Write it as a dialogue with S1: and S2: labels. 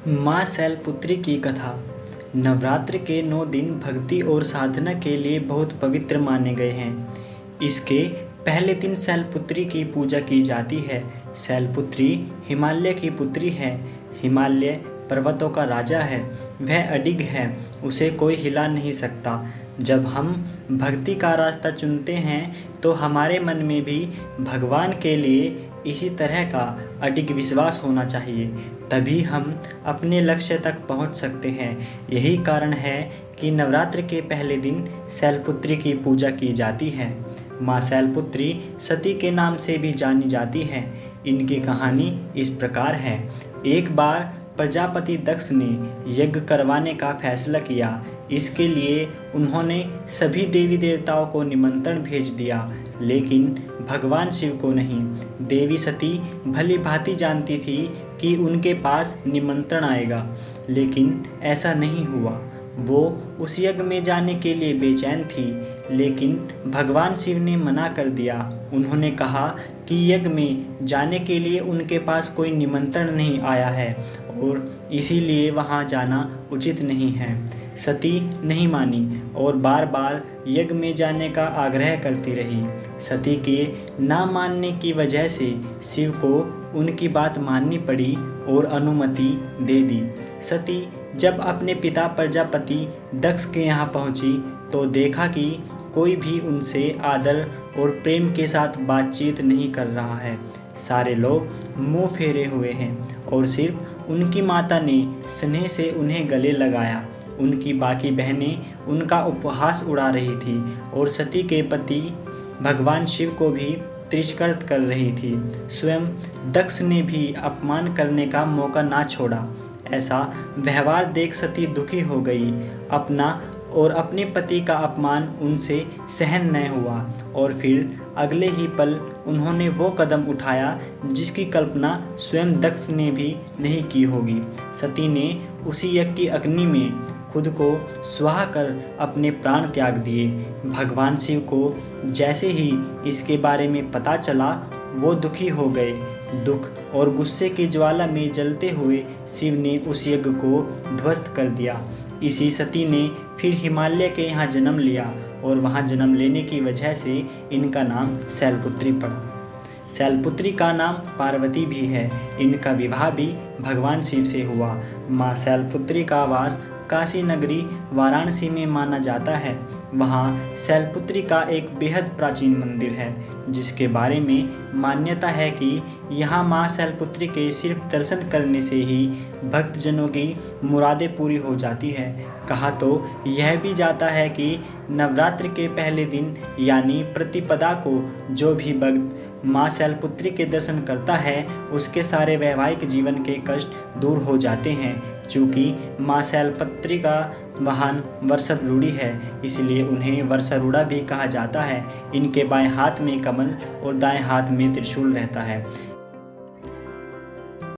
S1: माँ शैलपुत्री की कथा। नवरात्र के 9 दिन भक्ति और साधना के लिए बहुत पवित्र माने गए हैं। इसके पहले दिन शैलपुत्री की पूजा की जाती है। शैलपुत्री हिमालय की पुत्री है। हिमालय पर्वतों का राजा है। वह अडिग है, उसे कोई हिला नहीं सकता। जब हम भक्ति का रास्ता चुनते हैं तो हमारे मन में भी भगवान के लिए इसी तरह का अडिग विश्वास होना चाहिए, तभी हम अपने लक्ष्य तक पहुंच सकते हैं। यही कारण है कि नवरात्र के पहले दिन शैलपुत्री की पूजा की जाती है। माँ शैलपुत्री सती के नाम से भी जानी जाती हैं। इनकी कहानी इस प्रकार है। एक बार प्रजापति दक्ष ने यज्ञ करवाने का फैसला किया। इसके लिए उन्होंने सभी देवी देवताओं को निमंत्रण भेज दिया, लेकिन भगवान शिव को नहीं। देवी सती भली भांति जानती थी कि उनके पास निमंत्रण आएगा, लेकिन ऐसा नहीं हुआ। वो उस यज्ञ में जाने के लिए बेचैन थी, लेकिन भगवान शिव ने मना कर दिया। उन्होंने कहा कि यज्ञ में जाने के लिए उनके पास कोई निमंत्रण नहीं आया है और इसीलिए वहां जाना उचित नहीं है। सती नहीं मानी और बार बार यज्ञ में जाने का आग्रह करती रही। सती के ना मानने की वजह से शिव को उनकी बात माननी पड़ी और अनुमति दे दी। सती जब अपने पिता प्रजापति दक्ष के यहाँ पहुँची तो देखा कि कोई भी उनसे आदर और प्रेम के साथ बातचीत नहीं कर रहा है। सारे लोग मुंह फेरे हुए हैं और सिर्फ उनकी माता ने स्नेह से उन्हें गले लगाया। उनकी बाकी बहनें उनका उपहास उड़ा रही थी और सती के पति भगवान शिव को भी तिरस्कृत कर रही थी। स्वयं दक्ष ने भी अपमान करने का मौका ना छोड़ा। ऐसा व्यवहार देख सती दुखी हो गई। अपने पति का अपमान उनसे सहन न हुआ और फिर अगले ही पल उन्होंने वो कदम उठाया जिसकी कल्पना स्वयं दक्ष ने भी नहीं की होगी। सती ने उसी यज्ञ की अग्नि में खुद को स्वाह कर अपने प्राण त्याग दिए। भगवान शिव को जैसे ही इसके बारे में पता चला, वो दुखी हो गए। दुख और गुस्से की ज्वाला में जलते हुए शिव ने उस यज्ञ को ध्वस्त कर दिया। इसी सती ने फिर हिमालय के यहाँ जन्म लिया और वहाँ जन्म लेने की वजह से इनका नाम शैलपुत्री पड़ा। शैलपुत्री का नाम पार्वती भी है। इनका विवाह भी भगवान शिव से हुआ। माँ शैलपुत्री का वास काशी नगरी वाराणसी में माना जाता है। वहाँ शैलपुत्री का एक बेहद प्राचीन मंदिर है, जिसके बारे में मान्यता है कि यहाँ माँ शैलपुत्री के सिर्फ दर्शन करने से ही भक्तजनों की मुरादें पूरी हो जाती है। कहा तो यह भी जाता है कि नवरात्र के पहले दिन यानी प्रतिपदा को जो भी भक्त माँ शैलपुत्री के दर्शन करता है, उसके सारे वैवाहिक जीवन के कष्ट दूर हो जाते हैं। चूँकि माँ शैलपुत्री का वाहन वर्षारूढ़ी है, इसलिए उन्हें वर्षारूढ़ा भी कहा जाता है। इनके बाएं हाथ में कमल और दाएं हाथ में त्रिशूल रहता है।